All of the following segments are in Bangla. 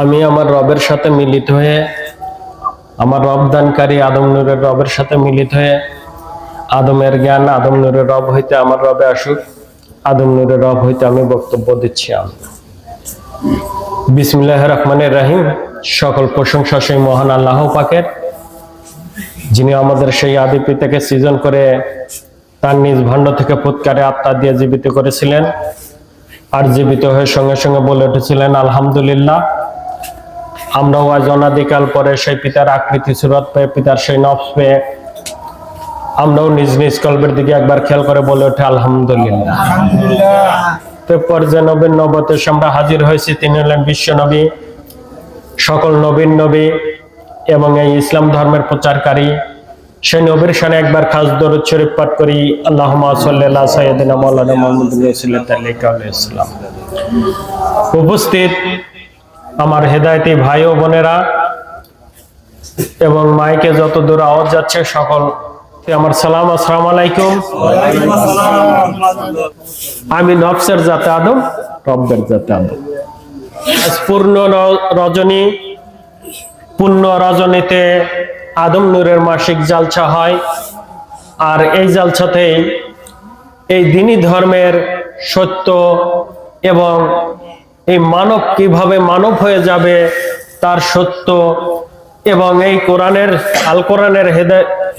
আমি আমার রবের সাথে মিলিত হয়ে, আমার রব দানকারী আদম নূরের রবের সাথে মিলিত হয়ে, আদমের জ্ঞান আদম নূরের রব হইতে আমার রবে আসুক, আদম নূরের রব হইতে আমি বক্তব্য দিচ্ছি। বিসমিল্লাহির রহমানির রহিম। সকল প্রশংসা সেই মহান আল্লাহ পাকের, যিনি আমাদের সেই আদি পিতাকে সৃজন করে তার নিজ ভাণ্ড থেকে ফুৎকারে আত্মা দিয়ে জীবিত করেছিলেন, আর জীবিত হয়ে সঙ্গে সঙ্গে বলে উঠেছিলেন আলহামদুলিল্লাহ। আমরাও আজ অনাদিকাল পরে সেই পিতার আকৃতি সুরত পেয়ে, পিতার সেই নফস পেয়ে আমরাও নিজ নিজ কলবের দিকে একবার খেয়াল করে বলে ওঠে আলহামদুলিল্লাহ। পর্যায়ে নবীন নবতে আমরা হাজির হয়েছি। তিনি হলেন বিশ্ব নবী, সকল নবীন নবী এবং এই ইসলাম ধর্মের প্রচারকারী। সেই নবীর শানে একবার খাস দরুদ শরীফ পাঠ করি। আল্লাহুম্মা সাল্লি আলা সাইয়্যিদিনা মাওলানা মুহাম্মাদিন রাসূলিল্লাহি সাল্লাল্লাহু আলাইহি ওয়াসাল্লাম। উপস্থিত আমার হেদায়েতি ভাই ও বোনেরা এবং মাইকে যত দূর আওয়াজ যাচ্ছে সকল আমার সালাম, আসসালামু আলাইকুম। আমি নফসের জাতে আদম, রব্বের জাতে আদম। পূর্ণ রজনী, পূর্ণ রজনীতে আদম নূরের মাসিক জালসা হয়, আর এই জালসাতেই এই দ্বীনি ধর্মের সত্য এবং এই মানব কিভাবে মানব হয়ে যাবে তার সত্য এবং এই কোরআনের আল কোরআনের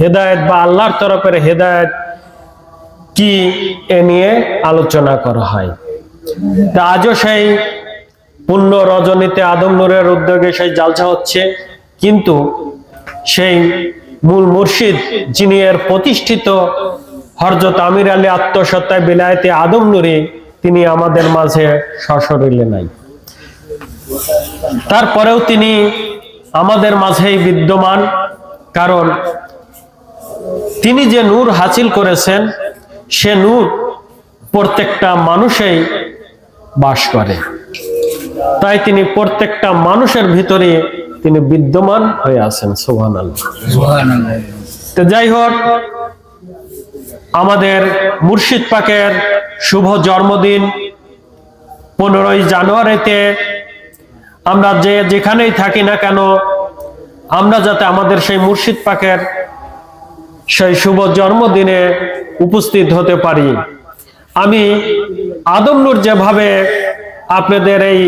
হেদায়েত বা আল্লাহর তরফের হেদায়েত কি এ নিয়ে আলোচনা করা হয়। তা আজও সেই পূর্ণ রজনীতে আদম নূরের উদ্যোগে সেই জালসা হচ্ছে, কিন্তু সেই মূল মুর্শিদ যিনি এর প্রতিষ্ঠিত হযরত আমির আলী আত্মসত্তায় বিলায়েতে আদম নূরি, তিনি আমাদের মাঝে সশরীরে নাই। তারপরেও তিনি আমাদের মাঝেই বিদ্যমান, কারণ তিনি যে নূর হাসিল করেছেন সে নূর প্রত্যেকটা মানুষেই বাস করে, তাই তিনি প্রত্যেকটা মানুষের ভিতরে তিনি বিদ্যমান হয়ে আছেন। সুবহানাল্লাহ। তো যাই হোক, আমাদের মুর্শিদ পাকের শুভ জন্মদিন 15ই জানুয়ারিতে আমরা যেখানেই থাকি না কেন, আমরা যাতে আমাদের সেই মুর্শিদ পাকের সেই শুভ জন্মদিনে উপস্থিত হতে পারি। আমি আদম নূর যেভাবে আপনাদের এই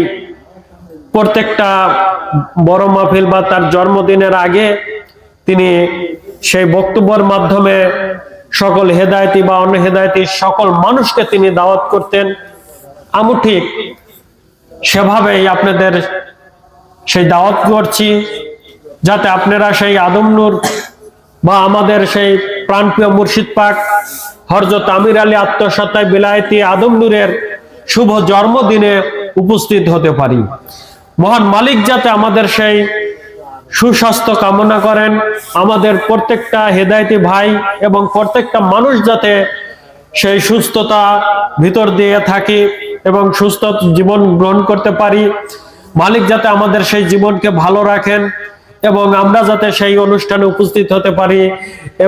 প্রত্যেকটা বড় মাহফিল বা তার জন্মদিনের আগে তিনি সেই বক্তব্যের মাধ্যমে সকল হেদায়েতি বা অনহেদায়েতি সকল মানুষকে তিনি দাওয়াত করতেন, আমি ঠিক সেভাবেই আপনাদের সেই দাওয়াত করছি, যাতে আপনারা সেই আদম নূর বা আমাদের সেই প্রাণপ্রিয় মুর্শিদ পাক হযরত আমির আলী আত্মসত্তায় বিলায়েতি আদম নূরের শুভ জন্মদিনে উপস্থিত হতে পারি। মহান মালিক যাতে আমাদের সেই সুস্বাস্থ্য কামনা করেন, আমাদের প্রত্যেকটা হেদায়েতি ভাই এবং প্রত্যেকটা মানুষ যাতে সেই সুস্থতা ভিতর দিয়ে থাকি এবং সুস্থ জীবন গ্রহণ করতে পারি। মালিক যাতে আমাদের সেই জীবনকে ভালো রাখেন এবং আমরা যাতে সেই অনুষ্ঠানে উপস্থিত হতে পারি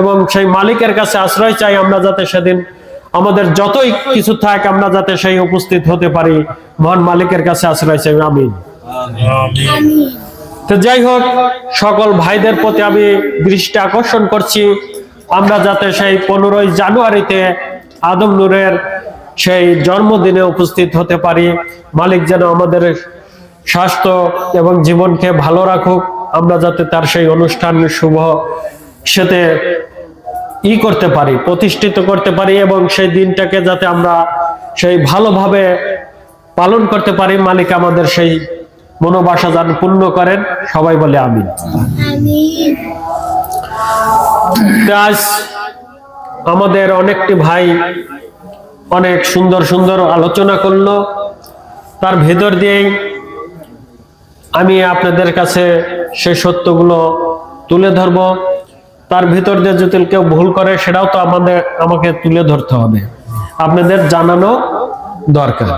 এবং সেই মালিকের কাছে আশ্রয় চাই, আমরা যাতে সেদিন আমাদের যতই কিছু থাক আমরা যাতে সেই উপস্থিত হতে পারি। মহান মালিকের কাছে আশ্রয় চাই, আমিন। তো যাই হোক, সকল ভাইদের প্রতি আমি দৃষ্টি আকর্ষণ করছি, আমরা যাতে সেই 15ই জানুয়ারিতে আদম নূরের সেই জন্মদিনে উপস্থিত হতে পারি। মালিক যেন আমাদের স্বাস্থ্য এবং জীবনকে ভালো রাখুক, আমরা যাতে তার সেই অনুষ্ঠান শুভ সাথে করতে পারি, প্রতিষ্ঠিত করতে পারি এবং সেই দিনটাকে যাতে আমরা সেই ভালোভাবে পালন করতে পারি। মালিক আমাদের সেই মনোবাসা যেন পূর্ণ করেন, সবাই বলে আমিন। আজ আমাদের অনেকটি ভাই অনেক সুন্দর সুন্দর আলোচনা করলো, তার ভেতর দিয়েই আমি আপনাদের কাছে সেই সত্যগুলো তুলে ধরব। তার ভিতর দিয়ে যদি কেউ ভুল করে সেটাও তো আমাকে তুলে ধরতে হবে, আপনাদের জানানো দরকার।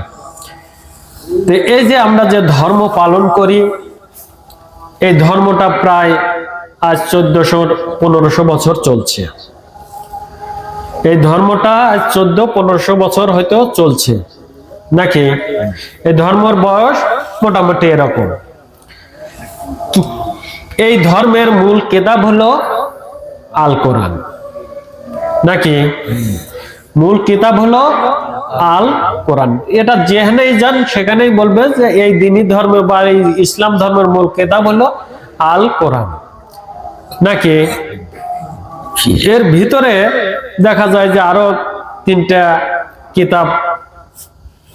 তো এই যে আমরা যে ধর্ম পালন করি, এই ধর্মটা প্রায় আজ 1400-1500 বছর চলছে। এই ধর্মটা 1400-1500 বছর হয়তো চলছে নাকি? এই ধর্মের বয়স মোটামুটি এরকম। এই ধর্মের মূল কিতাব হলো আল কোরআন, নাকি? মূল কিতাব হলো আল কোরআন। এটা যেখানেই যান সেখানেই বলবে যে এই দ্বীনি ধর্মের বা এই ইসলাম ধর্মের মূল কিতাব হলো আল কোরআন, নাকি? এর ভিতরে দেখা যায় যে আরো 3টা কিতাব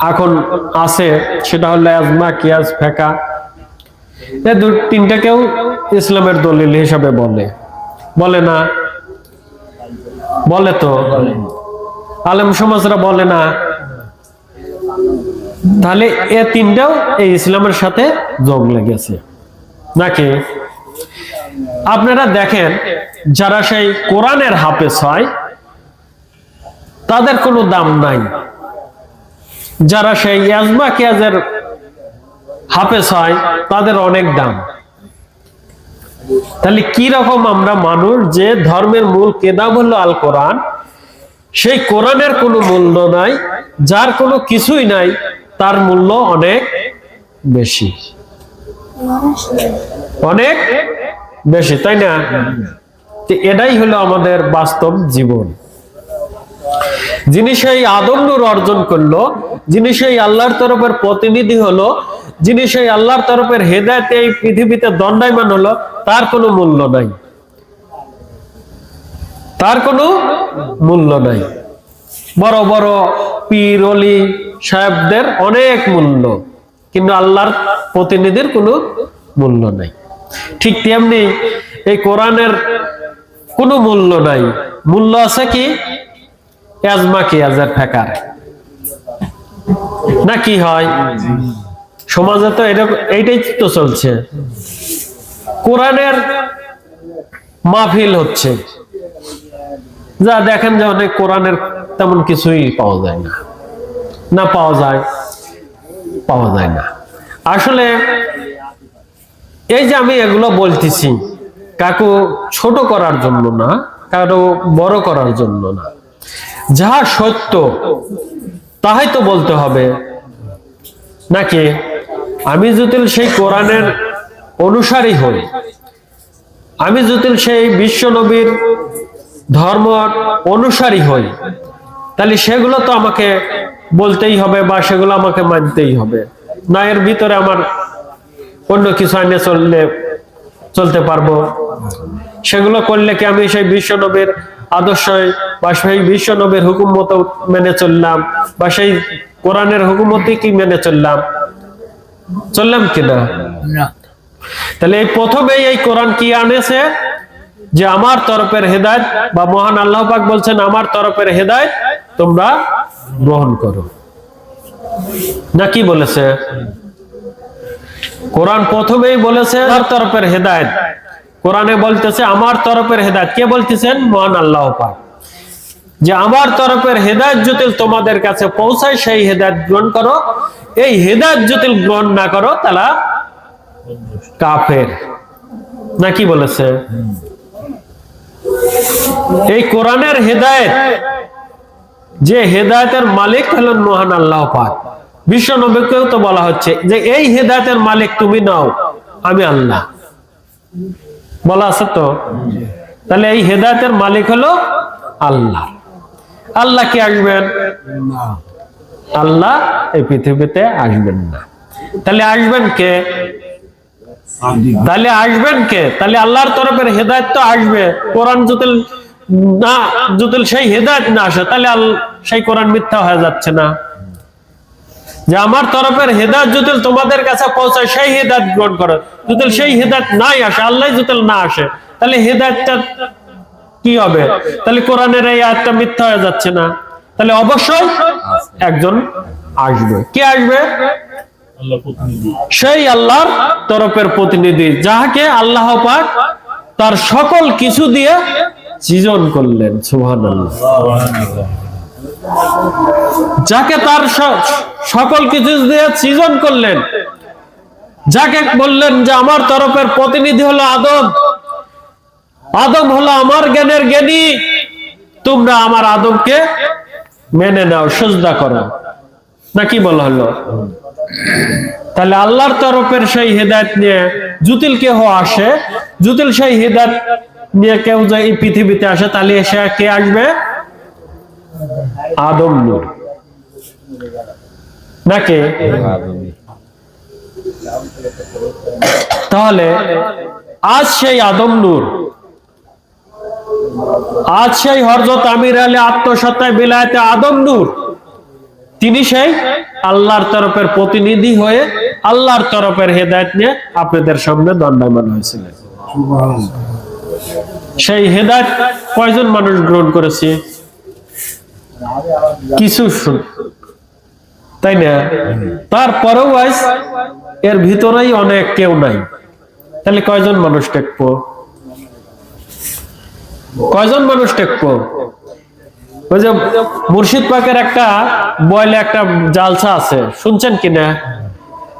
এখন আছে, সেটা হলো আজমা, কিয়াস, ফিকহ। এই 3টাকেও ইসলামের দলিল হিসাবে বলে না? বলে তো, আলেম সমাজরা বলে না? তাহলে এই 3টাও এই ইসলামের সাথে যোগ লেগেছে, নাকি? আপনারা দেখেন, যারা সেই কোরআনের হাফেজ হয় তাদের কোনো দাম নাই, যারা সেই আজমা কিয়াজের হাফেজ হয় তাদের অনেক দাম। তাহলে কি রকম আমরা মানুষ যে ধর্মের মূল কিতাব হলো আল কোরআন, সেই কোরআনের কোনো মূল্য নাই, যার কোনো কিছুই নাই তার মূল্য অনেক বেশি, অনেক বেশি, তাই না? এটাই হলো আমাদের বাস্তব জীবন। যিনি সেই আদম নূর অর্জন করলো, যিনি সেই আল্লাহর তরফের প্রতিনিধি হলো, যিনি সেই আল্লাহর তরফের হেদায়েতে এই পৃথিবীতে দণ্ডায়মান হলো, তার কোনো মূল্য নাই, তার কোনো মূল্য নাই। বড় বড় পীর ওলি সাহেবদের অনেক মূল্য, কিন্তু আল্লাহর প্রতিনিধির কোনো মূল্য নাই। ঠিক তেমনি এই কোরআনের কোনো মূল্য নাই, মূল্য আছে কি আজমা কিয়াজের ফিকহ, না কি হয়? সমাজে তো এইটাই তো চলছে। কোরআনের মাহফিল হচ্ছে, যা দেখেন যে অনেক কোরআনের তেমন কিছুই পাওয়া যায় না, না পাওয়া যায় না। আসলে এই যে আমি এগুলো বলতেছি, কাকু ছোট করার জন্য না, কারো বড় করার জন্য না। যাহা সত্য তাহাই তো বলতে হবে, নাকি? আমি যদি সেই কোরআনের অনুসারী হই, আমি যদি সেই বিশ্ব নবীর ধর্ম অনুসারী হই, তাহলে সেগুলো তো আমাকে বলতেই হবে বা সেগুলো আমাকে মানতেই হবে, না এর ভিতরে আমার অন্য কিছু আইনে চলতে পারবো? সেগুলো করলে কি আমি সেই বিশ্ব নবীর আদর্শ বা সেই বিশ্ব নবীর হুকুম মতো মেনে চললাম, বা সেই কোরআনের হুকুম মতো কি মেনে চললাম কিনা? তাহলে এই প্রথমেই এই কোরআন কি আনেছে যে আমার তরফের হেদায়েত, বা মহান আল্লাহ পাক বলছেন আমার তরফের হেদায়েত তোমরা গ্রহণ করো, না কি বলেছে? কোরআন প্রথমেই বলেছে আমার তরফের হেদায়েত। কোরআনে বলতেছে আমার তরফের হেদায়েত। কে বলতেছেন? মহান আল্লাহ পাক। যে আমার তরফের হেদায়েত যদি তোমাদের কাছে পৌঁছায় সেই হেদায়েত গ্রহণ করো, এই হেদায়েত যদি গ্রহণ না করো তাহলে কাফের, না কি বলেছে? এই কোরআনের হেদায়েত, যে হেদায়েতের মালিক হলেন মহান আল্লাহ পাক। বিশ্ব নবীকেও তো বলা হচ্ছে যে এই হেদায়েতের মালিক তুমি নাও, আমি আল্লাহ, বলা আছে তো। তাহলে এই হেদায়েতের মালিক হলো আল্লাহ। আল্লাহ কি আসবেন? আল্লাহ এই পৃথিবীতে আসবেন না। তাহলে আসবেন কে? তাহলে আল্লাহর তরফের হেদায়েত তো আসবে। কোরআন যদি সেই হেদায়েত না আসে তাহলে সেই কোরআন মিথ্যা হয়ে যাচ্ছে না? যে আমার তরফের হেদায়েত যদি তোমাদের কাছে পৌঁছায় সেই হেদায়েত গ্রহণ করো, যদি সেই হেদায়েত নাই আসে, আল্লাহ যদি না আসে, তাহলে হেদায়েতটা কি হবে? তাহলে কোরআনের এই আয়াতটা মিথ্যা হয়ে যাচ্ছে না? তাহলে অবশ্যই একজন আসবে। কে আসবে? সেই আল্লাহর তরফের প্রতিনিধি, যাহাকে আল্লাহ পাক তার সকল কিছু দিয়ে সৃজন করলেন। সুবহানাল্লাহ। যাকে তার সকল কিছু দিয়ে সৃজন করলেন, যাকে বললেন যে আমার তরফের প্রতিনিধি হলো আদম, আদম হলো আমার জ্ঞানের জ্ঞানী, তোমরা আমার আদমকে মেনে নাও, সিজদা করো, নাকি বলা হলো? তাহলে আল্লাহর তরফের সেই হেদায়েত নিয়ে জুতিল কেহ আসে, জুতিল সেই হেদায়েত নিয়ে কেউ যে এই পৃথিবীতে আসে, তাহলে সে কে আসবে? আদম নূর নাকি? তাহলে আজ সেই আদম নূর, আজ সেই হযরত আমির আলী আত্মসত্তায় বিলায়াতে আদম নূর, তিনি সেই আল্লাহর তরফের প্রতিনিধি হয়ে আল্লাহর তরফের হেদায়েত নিয়ে আপনাদের সামনে দণ্ডায়মান হয়েছিলেন। সেই হেদায়েত কয়জন মানুষ গ্রহণ করেছে? কিছু, তাই না? তারপরেও আজ এর ভিতরেই অনেক কেউ নাই। তাহলে কয়জন মানুষ টেকবো? কয়জন মানুষ টেকবো? ওই যে মুর্শিদ পাকের একটা বয়লে একটা জালসা আছে, শুনছেন কিনা?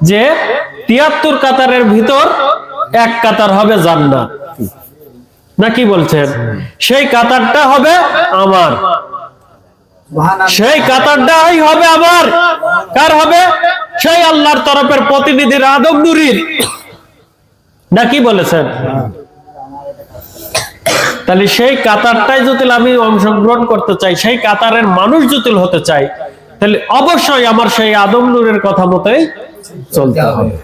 যে ৭৩ কাতারের ভিতর এক কাতার হবে জান্নাত, নাকি বলছেন? সেই কাতারটা হবে আমার, সেই কাতারটাই হবে আমার। কার হবে? সেই আল্লাহর তরফের প্রতিনিধির আদম নূরের, নাকি বলেছেন? তাহলে সেই কাতারটাই যদি আমি অংশগ্রহণ করতে চাই, সেই কাতারের মানুষ যদি হতে চাই, তাহলে অবশ্যই আমার সেই আদম নূরের কথা মতোই চলতে হবে,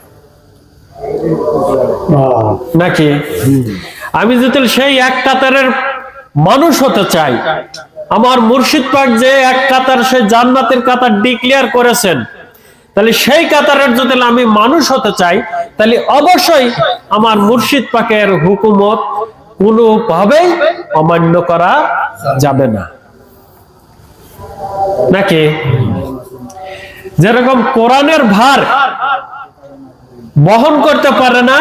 নাকি? আমি যদি সেই এক কাতারের মানুষ হতে চাই, আমার মুর্শিদ পাক যে এক কাতার, সেই জান্নাতের কাতার ডিক্লেয়ার করেছেন, তাহলে সেই কাতারের যদি আমি মানুষ হতে চাই, তাহলে অবশ্যই আমার মুর্শিদ পাকের হুকুমত কোনোভাবেই অমান্য করা যাবে না, নাকি? যেরকম কোরআনের ভার বহন করতে পারে না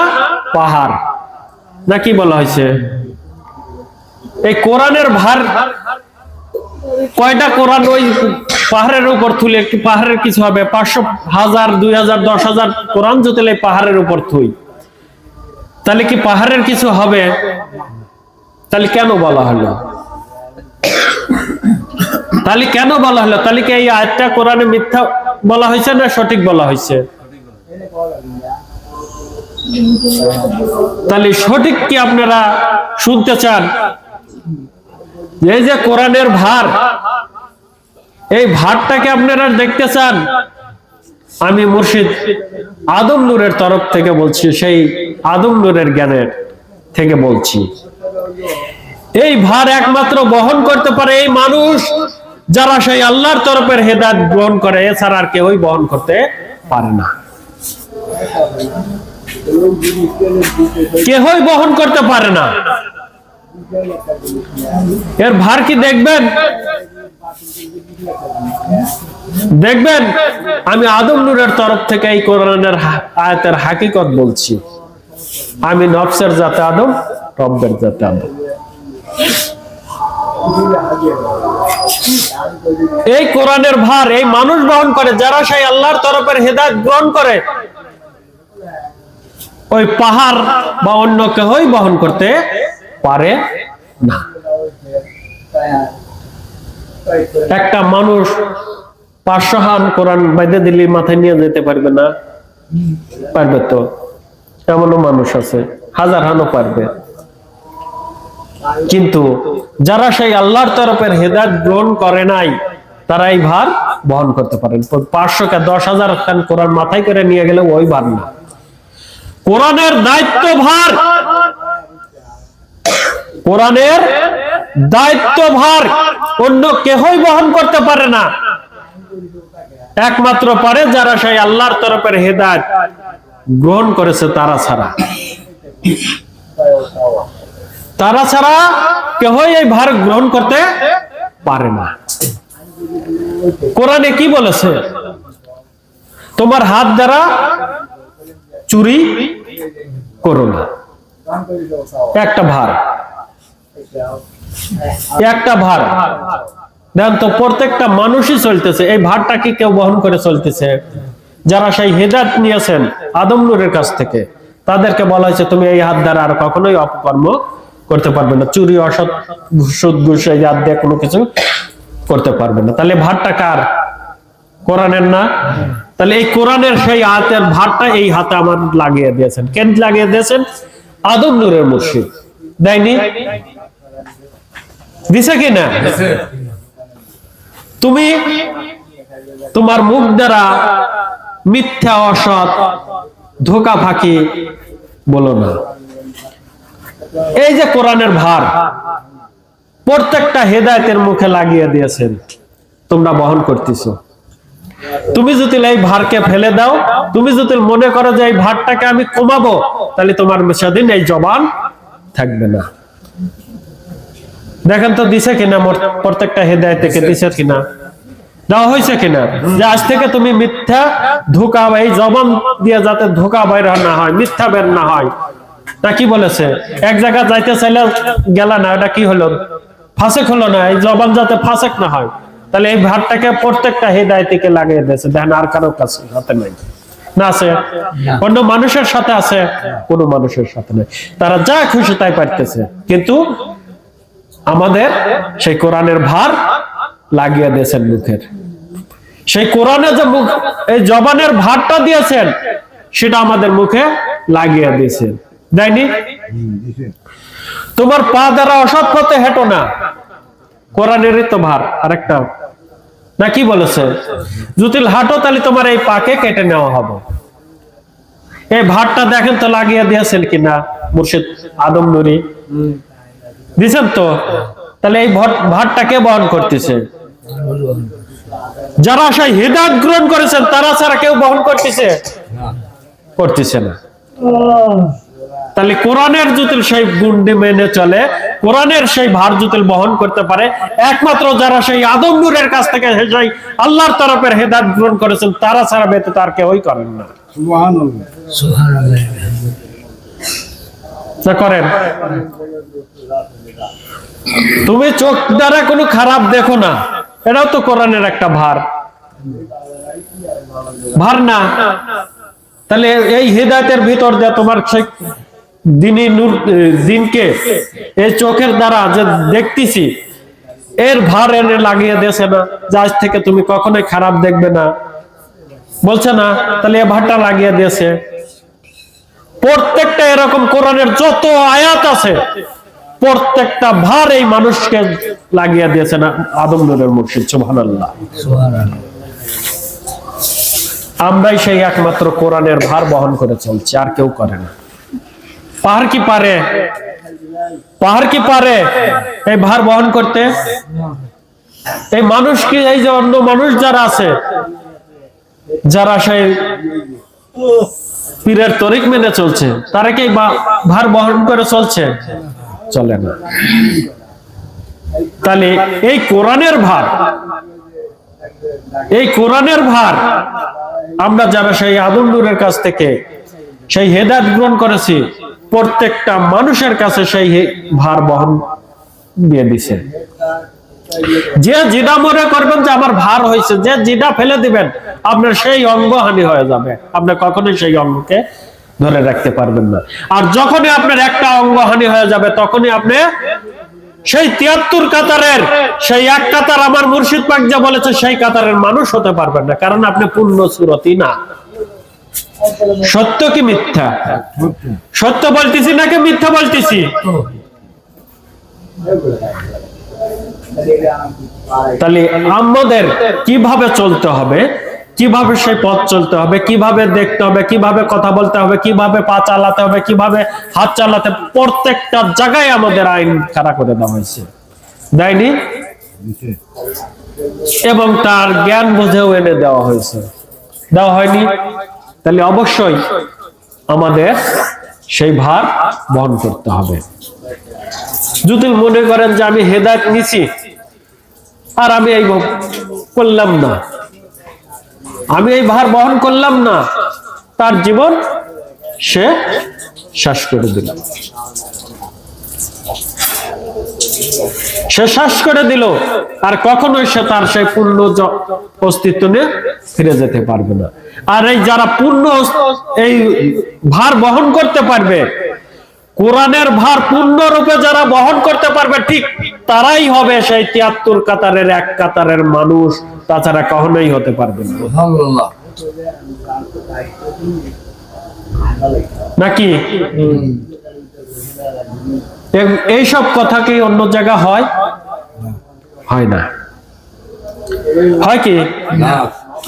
পাহাড়, নাকি বলা হয়েছে? এই কোরআনের ভার কয়টা কোরআন ওই পাহাড়ের উপর তুলে, একটু পাহাড়ের কিছু হবে, ৫০০, ১০০০, ২০০০, ১০০০০ কোরআন যদি পাহাড়ের উপর থুই, তাহলে কি পাহাড়ের কিছু হবে? তাহলে কেন বলা হলো? তাহলে কেন বলা হলো? তাহলে কি এই আয়াতটা কোরআনে মিথ্যা বলা হয়েছে না সঠিক বলা হয়েছে? তাহলে সঠিক কি আপনারা শুনতে চান? এই যে কোরআনের ভার, এই ভারটাকে আপনারা দেখতে চান? আমি মুর্শিদ আদম নূরের তরফ থেকে বলছি, সেই আদম নূরের জ্ঞানের থেকে বলছি। এই ভার একমাত্র বহন করতে পারে এই মানুষ যারা সেই আল্লাহর তরফের হেদায়েত গ্রহণ করে, এছাড়া আর কেউই বহন করতে পারে না, কেউই বহন করতে পারে না। এর ভার কি দেখবেন? দেখবেন আমি আদম নূরের তরফ থেকে এই কোরআনের আয়াতের হাকিকত বলছি। আমি নফসের জাতে আদম, রব্বের জাতে আদম। এই কোরআনের ভার এই মানুষ বহন করে যারা সেই আল্লাহর তরফের হেদায়েত গ্রহণ করে। ওই পাহাড় বা অন্য কেউই বহন করতে পারে না। একটা মানুষ ৫০০ হান কোরআন বাইদে দিল্লি মাথায় নিয়ে যেতে পারবে না? পারবে তো, এমনও মানুষ আছে, ১০০০ হানও পারবে। কিন্তু যারা সেই আল্লাহর তরফের হেদায়েত গ্রহণ করে নাই, তারা এই ভার বহন করতে পারেন। ৫০০কে ১০,০০০ খান কোরআন মাথায় করে নিয়ে গেলে ওই ভার না। কোরআনের দায়িত্ব ভার, কোরআনের দায়িত্ব ভার অন্য কেউই বহন করতে পারে না, একমাত্র পারে যারা সেই আল্লাহর তরফের হেদায়েত গ্রহণ করেছে তারা ছাড়া। তারা ছাড়া কেউই এই ভার গ্রহণ করতে পারে না। কোরআনে কি বলেছে? তোমার হাত দ্বারা চুরি করো না। একটা ভার, একটা ভার দেন তো প্রত্যেকটা মানুষই চলতেছে। এই ভারটা কি কেউ বহন করে চলতেছে? যারা সেই হেদায়েত নিয়েছেন আদম নূরের কাছ থেকে, তাদেরকে বলা হয়েছে তুমি এই হাত দ্বারা আর কখনোই অপকর্ম করতে পারবে না, চুরি, অসৎ, সুদ, ঘুষ, এই হাত দিয়ে কোনো কিছু করতে পারবে না। তাহলে ভারটা কার? কোরআনের না? তাহলে এই কোরআনের সেই হাতের ভারটা এই হাতে আমার লাগিয়ে দিয়েছেন। কেন লাগিয়ে দিয়েছেন? আদম নূরের মুর্শিদ দেয়নি? দিছে কিনা? তুমি তোমার মুখ দ্বারা মিথ্যা, অসৎ, ধোকা ফাঁকি বলো না। এই যে কোরআনের ভার প্রত্যেকটা হেদায়েতের মুখে লাগিয়ে দিয়েছেন, তোমরা বহন করতেছো। তুমি যদি এই ভারকে ফেলে দাও, তুমি যদি মনে করো যে এই ভারটাকে আমি কমাবো, তাহলে তোমার সেদিন এই জবান থাকবে না। দেখেন তো দিছে কিনা প্রত্যেকটা হেদায়েত থেকে, দিছে কিনা, দেওয়া হয়েছে কিনা? যে আজ থেকে তুমি মিথ্যা, ধোঁকা, এই জবান দিয়ে যাতে ধোঁকা বের না হয়, মিথ্যা বের না হয়। তা কি বলেছে? এক জায়গায় যাইতে চাইলে গেলা না, এটা কি হলো? ফাসেক হলো না? এই জবান যাতে ফাসেক না হয়, তাহলে এই ভারটাকে প্রত্যেকটা হেদায়েতকে লাগিয়ে দিয়েছে। দেখেন আর কারো কাছে হাতে নাই, না আছে? অন্য মানুষের সাথে আছে? কোন মানুষের সাথে নেই। তারা যা খুশি তাই পারতেছে, কিন্তু আমাদের সেই কোরআনের ভার লাগিয়ে দিয়েছেন মুখের। সেই কোরআনে যে মুখ, এই জবানের ভারটা দিয়েছেন, সেটা আমাদের মুখে লাগিয়ে দিয়েছেন, দেয়নি? তোমার পা দ্বারা অসৎ পথে হেঁটো না, কোরআনেরই তো ভার। আরেকটা না কি বলেছে? যদি হাঁটো তাহলে তোমার এই পাকে কেটে নেওয়া হবে। এই ভারটা দেখেন তো লাগিয়ে দিয়েছেন কিনা মুর্শিদ আদম নুরি? দিছেন তো। তাহলে এই ভারটাকে বহন করতেছে যারা সেই হিদায়াত গ্রহণ করেছেন, তারা ছাড়া কেউ বহন করতেছে না। তাহলে কোরআনের যদি সেই গুণটি মেনে চলে, কোরআনের সেই ভার যদি বহন করতে পারে, একমাত্র যারা সেই আদম নূরের কাছ থেকে সেই আল্লাহর তরফের হিদায়াত গ্রহণ করেছেন, তারা ছাড়া ব্যতীত আর কেউই করেন না। সুবহানাল্লাহ, সুবহানাল্লাহ করেন। তুমি চোখ দ্বারা কোনো খারাপ দেখো না, এটাও তো কোরআনের একটা ভার, ভার না? তাহলে এই হিদায়াতের ভিতর দিয়ে তোমার সেই দিনী নূর, দিনকে এই চোখের দ্বারা যে দেখতেছি, এর ভার এনে লাগিয়ে দিয়েছে না, যে আজ থেকে তুমি কখনোই খারাপ দেখবে না, বলছে না? তাহলে এই ভারটা লাগিয়ে দিয়েছে। প্রত্যেকটা এরকম কোরআনের যত আয়াত আছে, প্রত্যেকটা ভার এই মানুষকে লাগিয়ে দিয়েছে না আদম নূরের মুর্শিদ। সুবহানাল্লাহ, সুবহানাল্লাহ। আমরাই সেই একমাত্র কোরআনের ভার বহন করে চলছি, আর কেউ করে না। পাহাড় কি পারে? পাহাড় কি পারে এই ভার বহন করতে? এই মানুষ কি, এই যে অন্য মানুষ যারা আছে, যারা সেই পীরের তরিক মেনে চলছে, তারা কি ভার বহন করে চলছে? চলে না। তাহলে এই কোরআনের ভার, এই কোরআনের ভার আমরা যারা সেই আদম নূরের কাছ থেকে সেই হেদায়েত গ্রহণ করেছি, প্রত্যেকটা মানুষের কাছে সেই ভার বহন দিয়ে দিছে। যে যেটা মনে করবেন যে আমার ভার হয়েছে, যে যেটা ফেলে দিবেন, আপনার সেই অঙ্গ হানি হয়ে যাবে, আপনি কখনোই সেই অঙ্গকে ধরে রাখতে পারবেন না। আর যখনই আপনার একটা অঙ্গ হানি হয়ে যাবে, তখনই আপনি সেই 73 কাতারের সেই এক কাতার আমার মুর্শিদ পাক যা বলেছে, সেই কাতারের মানুষ হতে পারবেন না, কারণ আপনি পূর্ণ সুরতি না। সত্য কি মিথ্যা? সত্য বলতেছি নাকি মিথ্যা বলতেছি? তাহলে আমাদের কিভাবে চলতে হবে, কিভাবে সেই পথ চলতে হবে, কিভাবে দেখতে হবে, কিভাবে কথা বলতে হবে, কিভাবে পা চালাতে হবে, কিভাবে হাত চালাতে, প্রত্যেকটা জায়গায় আমাদের আইন খাড়া করে দেওয়া হয়েছে, দেয়নি? এবং তার জ্ঞান বুঝেও এনে দেওয়া হয়েছে, দেওয়া হয়নি? তাহলে অবশ্যই আমাদের সেই ভার বহন করতে হবে। যদি মনে করেন যে আমি হেদায়েত নিছি আর আমি এই করলাম না, আমি এই ভার বহন করলাম না, তার জীবন সে শেষ করে দিল, সে শেষ করে দিল, আর কখনোই সে তার সেই পূর্ণ অস্তিত্ব নিয়ে ফিরে যেতে পারবে না। আর এই যারা পূর্ণ এই ভার বহন করতে পারবে, কোরআনের ভার পূর্ণরূপে যারা বহন করতে পারবে, ঠিক তারাই হবে সেই 73 কাতারের এক কাতারের মানুষ, তাছাড়া কখনোই হতে পারবে না। নাকি এইসব কথা কি অন্য জায়গা হয়? হয় না। হয় কি?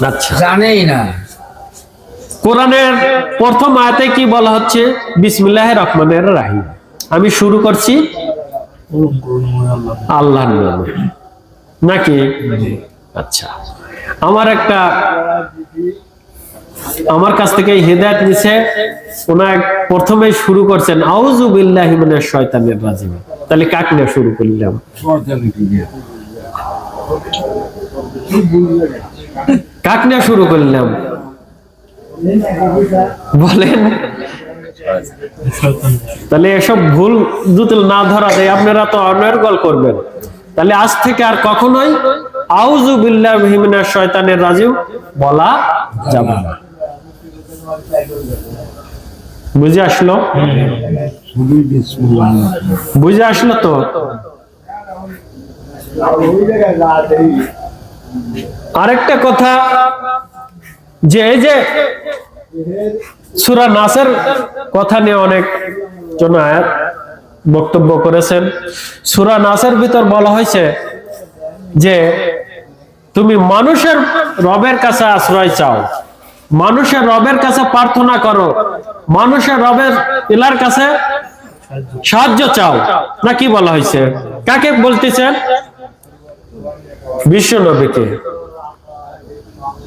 আচ্ছা, জানেই না। কোরআনের প্রথম আয়াতে কি বলা হচ্ছে? বিসমিল্লাহির রহমানির রহিম। আমি শুরু করছি আল্লাহর নামে, নাকি? আচ্ছা, আমার কাছ থেকে হিদায়াত নিছে, ওনার প্রথমে শুরু করছেন আউযু বিল্লাহি মিনাশ শয়তানির রাজিম। তাহলে কাকে নিয়ে শুরু করলাম? কাকে নিয়ে শুরু করলাম বলেন? তাহলে এসব ভুল যদি না ধরা যায়, আপনারা তো অনর্গল করবেন। তাহলে আজ থেকে আর কখনোই আউযু বিল্লাহি মিনাশ শয়তানির রাজিম বলা যাবে না। বুঝে আসলো? বুঝে আসলো তো? আরেকটা কথা, যে এই যে সূরা নাসের কথা নিয়ে অনেক জন আয়াত বক্তব্য করেছেন। সূরা নাসের ভিতর বলা হয়েছে যে তুমি মানুষের রবের কাছে আশ্রয় চাও, মানুষের রবের কাছে প্রার্থনা করো, মানুষের রবের ইলার কাছে সাহায্য চাও, না কি বলা হয়েছে? কাকে বলতেছেন? বিশ্ব নবীকে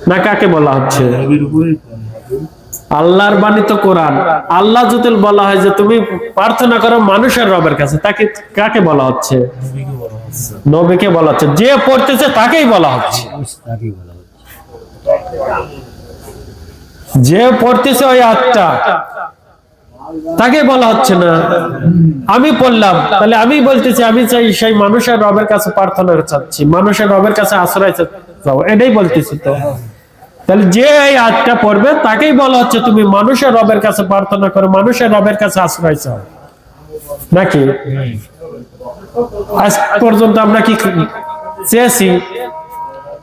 না কাকে বলা হচ্ছে? আল্লাহর বাণী তো কোরআন। আল্লাহ যদি বলা হয় যে তুমি প্রার্থনা করো মানুষের রবের কাছে, তাকে কাকে বলা হচ্ছে? নবীকে বলা হচ্ছে। যে পড়তেছে তাকেই বলা হচ্ছে। যে পড়তেছে ওই আয়াতটা তাকে বলা হচ্ছে না। আমি পড়লাম, তাহলে আমি বলতেছি আমি চাই সেই মানুষের রবের কাছে প্রার্থনা চাচ্ছি, মানুষের রবের কাছে আশ্রয় চাও, এটাই বলতেছি তো। তাহলে যে এই আয়াতটা পড়বে তাকেই বলা হচ্ছে তুমি মানুষের রবের কাছে প্রার্থনা করো, মানুষের রবের কাছে আশ্রয় চাও, নাকি? আজ পর্যন্ত আমরা কি চেয়েছি?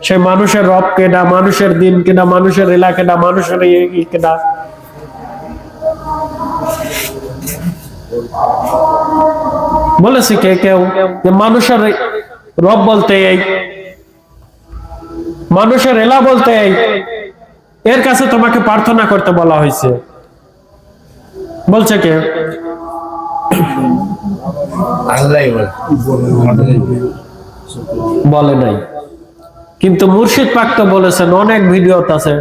সেই মানুষের রব কেনা, মানুষের দিন কেনা, মানুষের এলাকা কেনা, মানুষের কেনা। বলেছি কে কেউ যে মানুষের রব বলতে এই, মানুষের এলা বলতে এই, এর কাছে তোমাকে প্রার্থনা করতে বলা হয়েছে? বলছে কে? বলে নাই। কিন্তু মুর্শিদ পাক তো বলেছেন, অনেক ভিডিও আছে,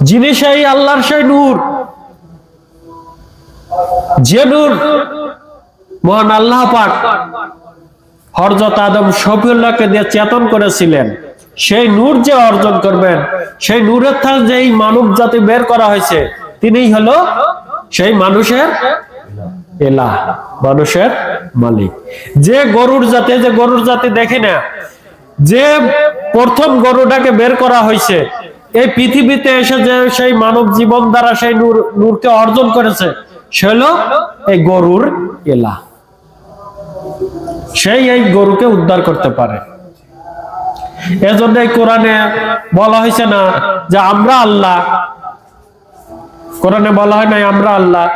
যিনি সেই আল্লাহর সেই নূর, যে নূর মহান আল্লাহ পাক হযরত আদম শফিউল্লাহকে দিয়ে চেতন করেছিলেন, সেই নূর যে অর্জন করবেন, সেই নূরের থেকে যেই মানব জাতি বের করা হয়েছে, তিনিই হলো সেই মানুষের এলাহ, মানুষের মালিক। যে গরুর জাতি দেখে না, যে প্রথম গরুটাকে বের করা হয়েছে, এই পৃথিবীতে এসে যে সেই মানব জীবন দ্বারা সেই নূরকে অর্জন করেছে, সে হলো এই গরুর এলাহ। সেই এই গরুকে উদ্ধার করতে পারে। এজন্য এই কোরআনে বলা হয়েছে না যে আমরা আল্লাহ, কোরআনে বলা হয় নাই আমরা আল্লাহ,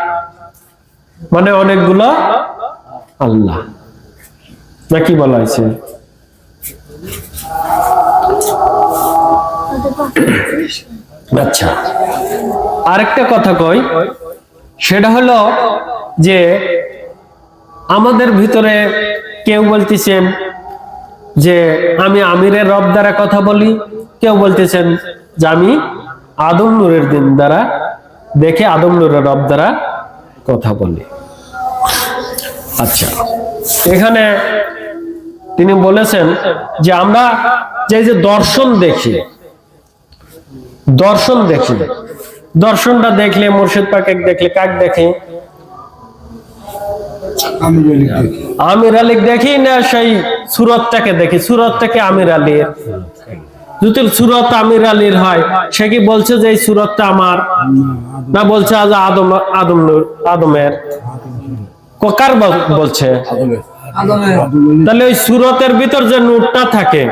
মানে অনেকগুলো আল্লাহ, নাকি বলা হয়েছে? আচ্ছা, আরেকটা কথা কই, সেটা হলো যে আমাদের ভিতরে কেউ বলতেছেন যে আমি আমিরের রব দ্বারা কথা বলি, কেউ বলতেছেন যে আমি আদম নূরের দিন দ্বারা দেখে আদম নূরের রব দ্বারা কথা বলি। আচ্ছা, এখানে তিনি বলেছেন যে আমরা যে দর্শন দেখি, দর্শনটা দেখলে মুর্শিদ পাকে দেখলে কাক দেখি? আমির আলী দেখি না সেই সুরতটাকে দেখি? সুরতটাকে আমির আলীর। যদি সুরত আমির আলীর হয়, সে কি বলছে যে এই সুরতটা আমার? না, বলছে আজ আদমের। কার বলছে? তাহলে ওই সুরতের ভিতর যে নূরটা থাকে,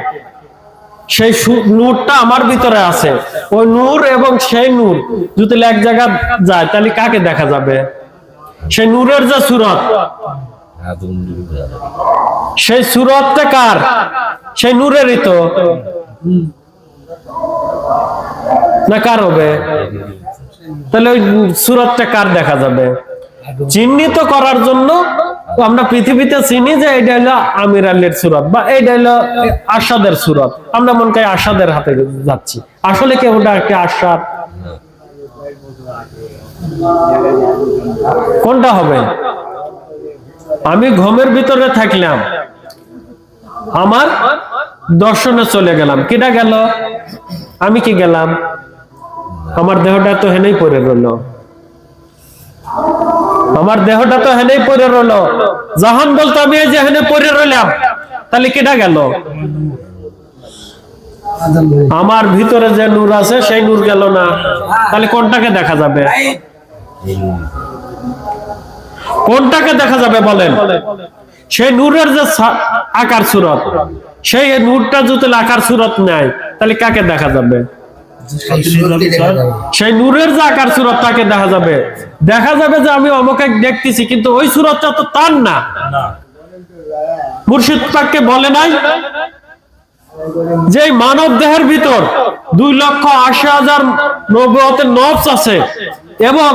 সেই নূরটা আমার ভিতরে আছে। ওই নূর এবং সেই নূর যদি এক জায়গা যায় তাহলে কাকে দেখা যাবে? সেই নূরের যে সুরত, সেই সুরতটা কার? সেই নূরেরই তো, না কার হবে? তাহলে ওই সুরতটা কার দেখা যাবে? চিহ্নিত করার জন্য আমরা পৃথিবীতে চিনি যে এইটা হলো আমির আলীর সুরত বা এইটা হলো আরশাদের সুরত। আমরা মনে করি আরশাদের হাতে যাচ্ছি, আসলে কি ওটা একটা আরশাদ? কোনটা হবে? আমি ঘুমের ভিতরে থাকলাম, আমার দর্শনে চলে গেলাম, কিটা গেল? আমি কি গেলাম? আমার দেহটা তো হেনেই পড়ে রইল, আমার দেহটা তো হেনেই পড়ে রইল। জাহান বলতে আমি এই যে হেনে পড়ে রইলাম, তাহলে কিটা গেল? আমার ভিতরে যে নূর আছে সেই নূর গেল না। তাহলে কোনটাকে দেখা যাবে? কোনটাকে দেখা যাবে বলেন? সেই নূরের যে আকার সুরত, সেই নূরটা যদি আকার সুরত নেয় তাহলে কাকে দেখা যাবে? সেই নূরের যে আকার সুরত তাকে দেখা যাবে। দেখা যাবে যে আমি অমুকে দেখতেছি, কিন্তু ওই সুরতটা তো তার না। মুর্শিদ পাককে বলে নাই যে মানব দেহের ভিতর 2,80,000 নবুয়তের নফস আছে এবং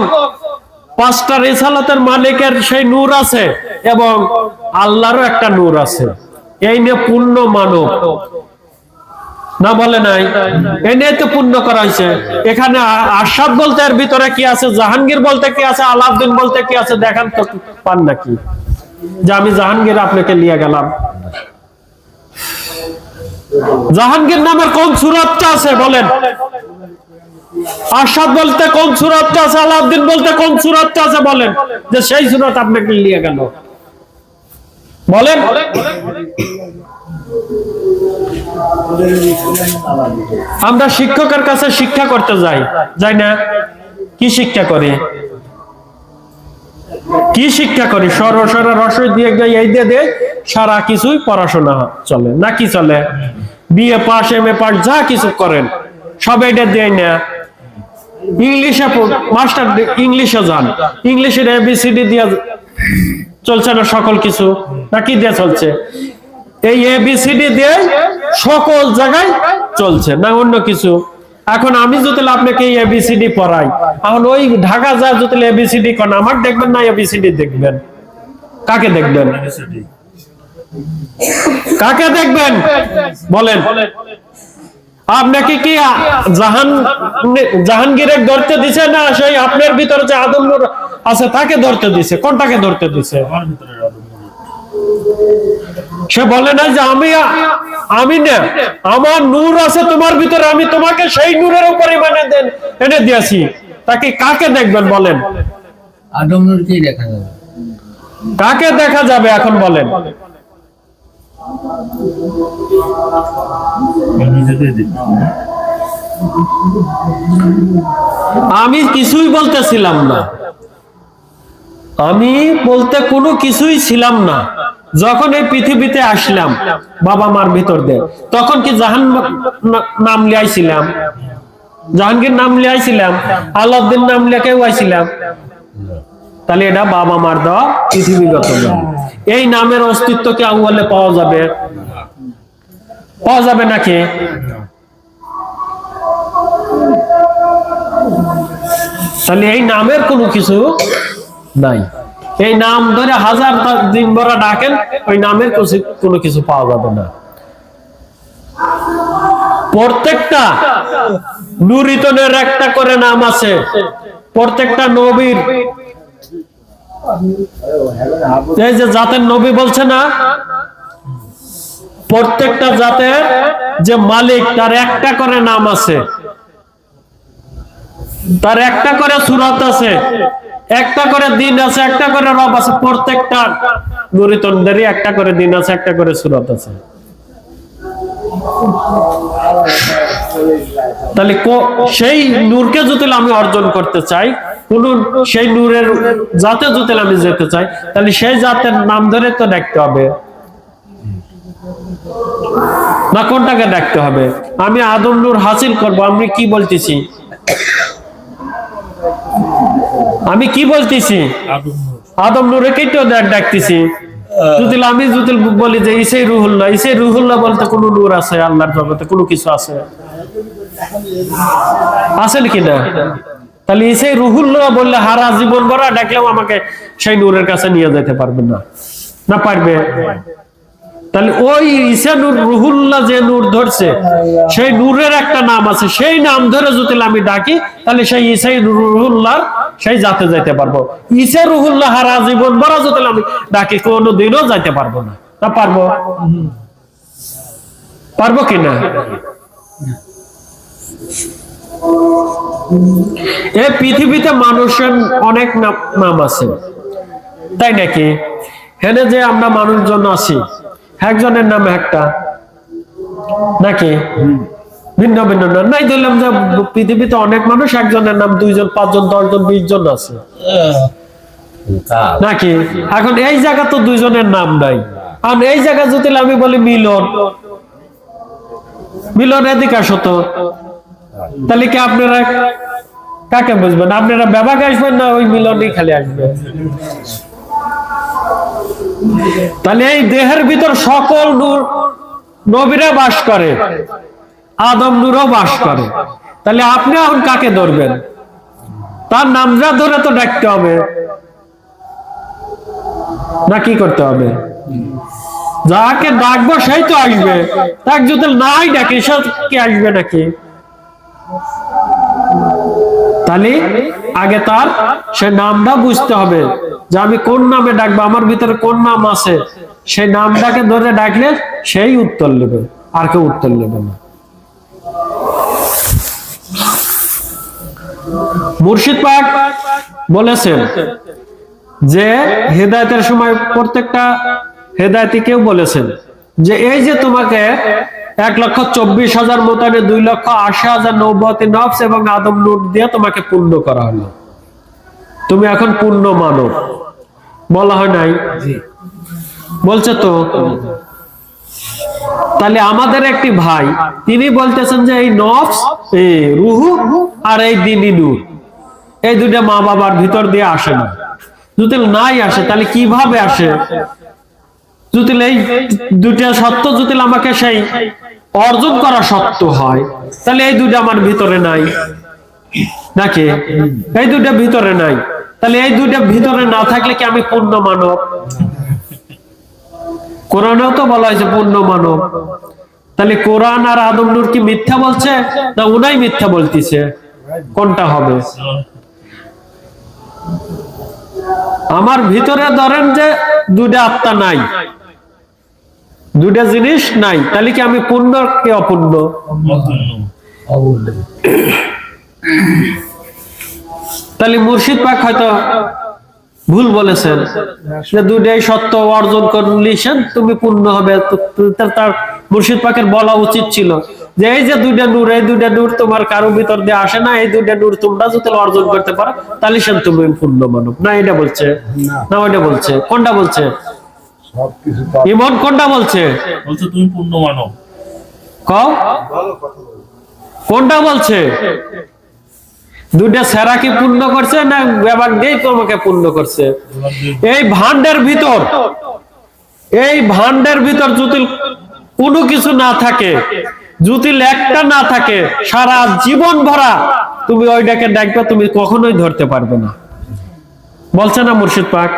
5টা রিসালাতের মালিকের সেই নূর আছে এবং আল্লাহরও একটা নূর আছে। এই নিয়ে পূর্ণ মানব না বলে নাই? এই নিয়ে তো পূর্ণ করা হয়েছে। এখানে আরশাদ বলতে এর ভিতরে কি আছে, জাহাঙ্গীর বলতে কি আছে, আলাউদ্দিন বলতে কি আছে দেখান তো পান নাকি? যে আমি জাহাঙ্গীর আপনাকে নিয়ে গেলাম। জাহাঙ্গীর নামের কোন সুরতটা আছে বলেন? আরশাদ বলতে কোন সুরতটা আছে, আলাউদ্দিন বলতে কোন সুরতটা আছে বলেন, যে সেই সুরত আপনাকে নিয়ে গেল বলেন? আমরা শিক্ষকের কাছে শিক্ষা করতে যাই না? কি শিক্ষা করি? কি শিক্ষা করি? সরসরা রসই দিয়ে এই দিয়ে সারা কিছুই পড়াশোনা চলে না? কি চলে? BA pass, M A pass যা কিছু করেন সব এটা দিয়ে না। ইংলিশে মাস্টার ইংলিশে যান, ইংলিশের এবিসিডি দিয়ে চলছে না সকল কিছু, না কি দিয়ে চলছে? এই এবিসিডি দিয়ে সকল জায়গায় চলছে, না অন্য কিছু? এখন আমি যদি আপনাকে এবিসিডি পড়াই, এখন ওই ঢাকা যায় যদি এবিসিডি করেন, আমার দেখবেন না এবিসিডি দেখবেন? কাকে দেখবেন? কাকে দেখবেন বলেন? আপনাকে কি জাহাঙ্গীরের ধরতে দিছে, না সেই আপনার ভিতরে যে আদম নূর আছে তাকে ধরতে দিছে? কোনটাকে ধরতে দিছে? সে বলে না যে আমি না, আমার নূর আছে তোমার ভিতরে, আমি তোমাকে সেই নূরের উপর এনে দিয়েছি। তাকে কাকে দেখবেন বলেন? আদম নূরকেই দেখা যাবে। কাকে দেখা যাবে এখন বলেন? আমি কিছুই বলতেছিলাম না, আমি বলতে কোনো কিছুই ছিলাম না। যখন এই পৃথিবীতে আসলাম বাবা মার ভিতর দিয়ে, তখন কি জাহান নাম লিয়াইছিলাম? জাহাঙ্গীর নাম লিয়াইছিলাম? আলাউদ্দিন নাম লিয়া কেউ আইছিলাম? তাহলে এটা বাবা মার দেওয়া পৃথিবীগত নাম। এই নামের অস্তিত্ব কি আউয়ালে পাওয়া যাবে? পাওয়া যাবে নাকি? তাহলে এই নামের কোনো কিছু নাই। এই নাম ধরে 1000 দিন ভরা ডাকেন, ওই নামের কোনো কিছু পাওয়া যাবে না। প্রত্যেকটা নুরিতনের একটা করে নাম আছে, প্রত্যেকটা নবীর। এই যে জাতের নবী বলছে না, প্রত্যেকটা জাতের যে মালিক তার একটা করে নাম আছে, তার একটা করে সূরত আছে, একটা করে দিন আছে, একটা করে রব আছে। প্রত্যেকটা নুরিতনদেরই একটা করে দিন আছে, একটা করে সূরত আছে। তাহলে সেই নূরকে যদি আমি অর্জন করতে চাই, কোন সেই নূরের জাতে যদি আমি যেতে চাই, তাহলে সেই জাতের নাম ধরে তো দেখতে হবে। না কোনটাকে ডাকতে হবে? আমি আদম নূর হাসিল করব, আমি কি বলতেছি? আমি কি বলতেছি? আদম নূরকেই তো ডাকতেছি। আমি যদি বলি যে ইসে রুহুল্লাহ বলতে কোনো নূর আছে আল্লাহর জগতে? কোনো কিছু আছে? আছে কি না? তাহলে ইসে রুহুল্লাহ বললে হারা জীবন ভর ডাকলেও আমাকে সেই নূরের কাছে নিয়ে যেতে পারবে না? না পারবে? তাহলে ওই ঈসা নূর রুহুল্লাহ যে নূর ধরছে, সেই নূরের একটা নাম আছে, সেই নাম ধরে যদি আমি ডাকি তাহলে সেই ঈসা রুহুল্লাহ সেই জাতে যাইতে পারবো। ঈসা রুহুল্লাহ হারা জীবন ভরা যদি আমি ডাকি কোনোদিনও যাইতে পারবো না। না পারবো? পারবো কিনা? এই পৃথিবীতে মানুষের অনেক নাম আছে, তাই নাকি? হেনে যে আমরা মানুষজন আছি, একজনের নাম একটা নাকি? ভিন্ন ভিন্ন নাম নাই। ধরলাম যে পৃথিবীতে অনেক মানুষ, একজনের নাম 2 জন 5 জন 10 জন 20 জন আছে নাকি? এখন এই জায়গা তো 2 জনের নাম নাই। আর এই জায়গা যদি আমি বলি মিলন এদিকে আসো তো, তাহলে কি আপনারা কাকে বুঝবেন? আপনারা ব্যাপাকে আসবেন না ওই মিলনই খালি আসবে? তাহলে এই দেহের ভিতর সকল নূর নবীরা বাস করে, আদম নূরও বাস করে। তাহলে আপনি এখন কাকে ধরবেন? তার নামটা ধরে তো ডাকতে হবে, না কি করতে হবে? যাকে ডাকবো সেই তো আসবে। তাকে যদি নাই ডাকে সে কি আসবে নাকি? তাহলে আগে তার সে নামটা বুঝতে হবে যে আমি কোন নামে ডাকবো, আমার ভিতরে কোন নাম আছে। সেই নামটাকে ধরে ডাকলে সেই উত্তর নেবে, আর কেউ উত্তর নেবে না। মুর্শিদ পাক বলেছেন যে হেদায়েতের সময় প্রত্যেকটা হেদায়েতি কেউ বলেছেন যে এই যে তোমাকে 1,24,000 মোতানে 2,80,000 নবুয়তি নফস এবং আদম নূর দিয়ে তোমাকে পূর্ণ করা হলো, তুমি এখন পূর্ণ মানব। বলা হয় নাই? বলছে তো। তাহলে আমাদের একটি ভাই তিনি বলতেছেন যে এই নফস, এই রুহু আর এই দিনী নূর, এই দুটো মা বাবার ভিতর দিয়ে আসে না। যদি নাই আসে তাহলে কিভাবে আসে? যদি এই দুটা সত্য যদি আমাকে সেই অর্জন করা সত্য হয়, তাহলে এই দুটো আমার ভিতরে নাই নাকি? এই দুটো ভিতরে নাই, তাহলে এই দুটো ভিতরে না থাকলে কি আমি পূর্ণ মানব? কোরআনেও তো বলা হয়েছে পূর্ণ মানব। তাহলে কোরআন আর আদম নূর কি মিথ্যা বলছে, না উনাই মিথ্যা বলতিছে? কোনটা হবে? আমার ভিতরে ধরেন যে দুটা আত্মা নাই, দুটা জিনিস নাই, তাহলে কি আমি পূর্ণ কি অপূর্ণ? তাহলে মুর্শিদ পাক হয়তো ভুল বলেছেন যে দুটাই সত্য অর্জন করলেন তুমি পূর্ণ হবে। তার মুর্শিদ পাকের বলা উচিত ছিল যে এই যে দুইটা নূর, এই দুইটা নূর তোমার কারো ভিতর দিয়ে আসে না, এই দুইটা নূর তোমরা যদি অর্জন করতে পারো তাহলে সে তুমি পূর্ণ মানব। না এটা বলছে না ওইটা বলছে? কোনটা বলছে? ইমন কোনটা বলছে? বলছে তুমি পূর্ণ মানব। কও কোনটা বলছে? দুইটা সেরা কি পূর্ণ করছে, না ব্যাপার দিয়েই তোমাকে পূর্ণ করছে? এই ভান্ডের ভিতর, এই ভান্ডের ভিতর যদি কোনো কিছু না থাকে, যদি একটা না থাকে, সারা জীবন ভরা তুমি ওইটাকে ডাকবে, তুমি কখনোই ধরতে পারবে না। বলছে না মুর্শিদ পাক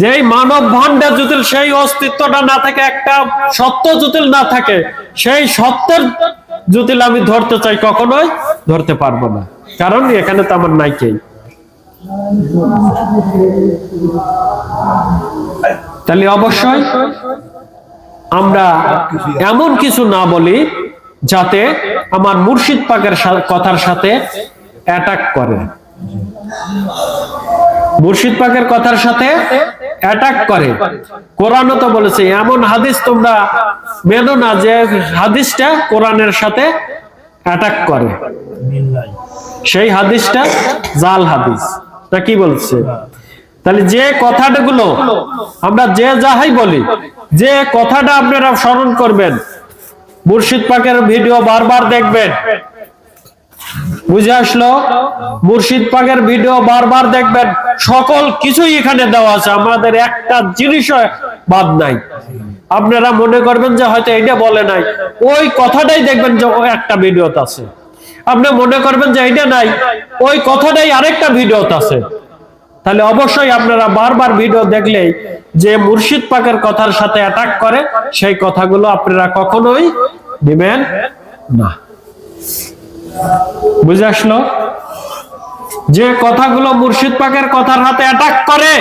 যে এই মানব ভান্ডে যদি সেই অস্তিত্বটা না থাকে, একটা সত্য যদি না থাকে, সেই সত্যের যদি আমি ধরতে চাই কখনোই ধরতে পারবো না, কারণ এখানে তো আমার নাই কেই। তাহলে অবশ্যই আমরা এমন কিছু না বলি যাতে আমার মুর্শিদ পাকের কথার সাথে অ্যাটাক করে, মুর্শিদ পাকের কথার সাথে অ্যাটাক করে। কোরআনও তো বলেছে এমন হাদিস তোমরা মেনো না যে হাদিসটা কোরআনের সাথে অ্যাটাক করে, সেই হাদিসটা জাল হাদিস। তা কি বলছে? তাহলে যে কথাগুলো আমরা যে যাহাই বলি, যে কথাটা আপনারা স্মরণ করবেন, মুর্শিদ পাকের ভিডিও বারবার দেখবেন, বুঝে আসলো? মুর্শিদ পাকের ভিডিও বারবার দেখবেন, সকল কিছুই এখানে দেওয়া আছে, আমাদের একটা জিনিসও বাদ নাই। আপনারা মনে করবেন যে হয়তো এইটা বলে নাই, ওই কথাটাই দেখবেন যে একটা ভিডিওতে আছে। আপনি মনে করবেন যে এইটা নাই, ওই কথাটাই আরেকটা ভিডিওতে আছে। তাহলে অবশ্যই আপনারা বারবার ভিডিও দেখলেই যে মুর্শিদ পাকের কথার সাথে অ্যাটাক করে, সেই কথাগুলো আপনারা কখনোই দিবেন না। বুঝে আসলো? যে কথাগুলো মুর্শিদ পাকের কথার হাতে অ্যাটাক করে,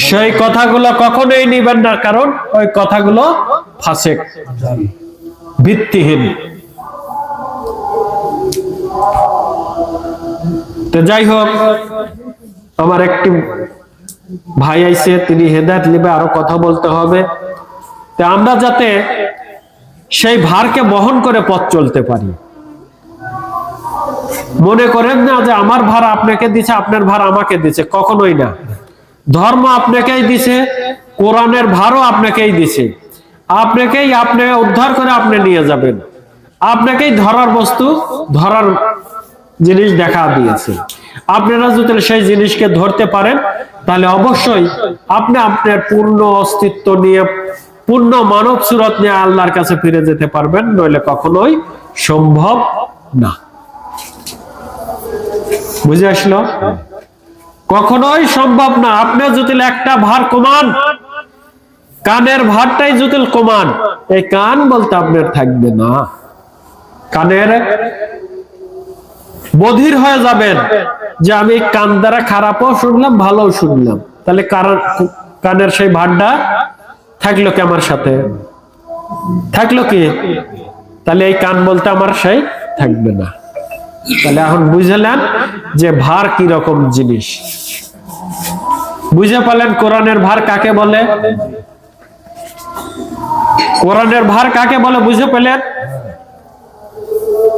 সেই কথাগুলো কখনোই নিবেন না, কারণ ওই কথাগুলো ফাসেক, ভিত্তিহীন। তো যাই হোক, আমার একটি ভাই আইছে, তিনি হেদায়েত নিবে, আরো কথা বলতে হবে। তো আমরা যাতে সেই ভারকে বহন করে পথ চলতে পারি। মনে করেন না যে আমার ভার আপনাকে দিছে, আপনার ভার আমাকে দিছে, কখনোই না। ধর্ম আপনাকেই দিছে, কোরআনের ভারও আপনাকেই দিছে, আপনাকেই আপনি উদ্ধার করে আপনি নিয়ে যাবেন, আপনাকেই ধরার বস্তু, ধরার জিনিস দেখা দিয়েছে। আপনারা যদি সেই জিনিসকে ধরতে পারেন, তাহলে অবশ্যই আপনি আপনার পূর্ণ অস্তিত্ব নিয়ে, পূর্ণ মানব সুরত নিয়ে আল্লাহর কাছে ফিরে যেতে পারবেন, নইলে কখনোই সম্ভব না। বুঝে আসলো? কখনোই সম্ভব না। আপনি যদি একটা ভার কমান, কানের ভারটাই যদি কমান, এই কান বলতে আপনার থাকবে না। কানের বধির হয়ে যাবেন যে আমি কান দ্বারা খারাপও শুনলাম, ভালো শুনলাম। তাহলে কানের সেই ভারটা থাকলো কি আমার সাথে? থাকলো কি? তাহলে এই কান বলতে আমার সেই থাকবে না। তাহলে এখন বুঝলেন যে ভার কি রকম জিনিস। বুঝে পেলেন কোরআনের ভার কাকে বলে? কোরআনের ভার কাকে বলে বুঝে পেলেন?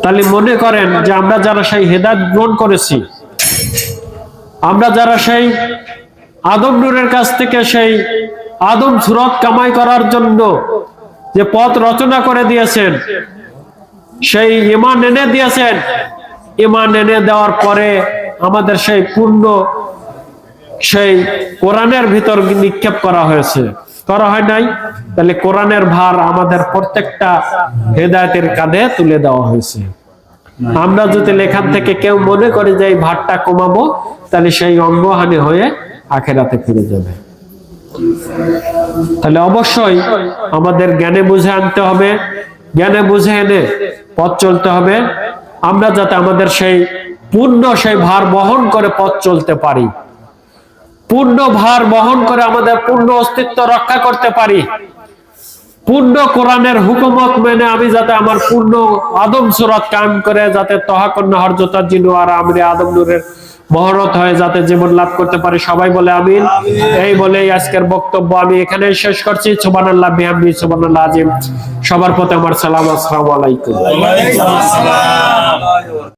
তাহলে মনে করেন যে আমরা যারা সেই হেদায়েত গ্রহণ করেছি, আমরা যারা সেই আদম নূরের কাছ থেকে সেই আদম সুরত কামাই করার জন্য যে পথ রচনা করে দিয়েছেন, সেই ঈমান এনে দিয়েছেন, ঈমান এনে দেওয়ার পরে আমাদের সেই পূর্ণ সেই কোরআনের ভিতর নিক্ষেপ করা হয়েছে, করা হয় নাই? তাহলে কোরআনের ভার আমাদের প্রত্যেকটা হেদায়েতের কাঁধে তুলে দেওয়া হয়েছে। আমরা যদি এখান থেকে কেউ মনে করে যে এই ভারটা কমাবো, তাহলে সেই অঙ্গহানি হয়ে আখিরাতে ফিরে যাবে। তাহলে অবশ্যই আমাদের জ্ঞানে বুঝে আনতে হবে, জ্ঞানে বুঝে এনে পথ চলতে হবে, আমরা যাতে আমাদের সেই পূর্ণ সেই ভার বহন করে পথ চলতে পারি, পূর্ণ ভার বহন করে আমাদের পূর্ণ অস্তিত্ব রক্ষা করতে পারি, পূর্ণ কোরআনের হুকুমত মেনে আমি যাতে আমার পূর্ণ আদম সুরত কায়েম করে যাতে তহাকন্যা হরজতা জিনু আর আমরে আদম নূরের মহরত হয়ে যাতে জীবন লাভ করতে পারি। সবাই বলে আমিন। এই বলেই আজকের বক্তব্য আমি এখানেই শেষ করছি। সুবহানাল্লাহ বিহামদিহি সুবহানাল্লাহ আযীম। সবার প্রতি আমার সালাম, আসসালামু আলাইকুম।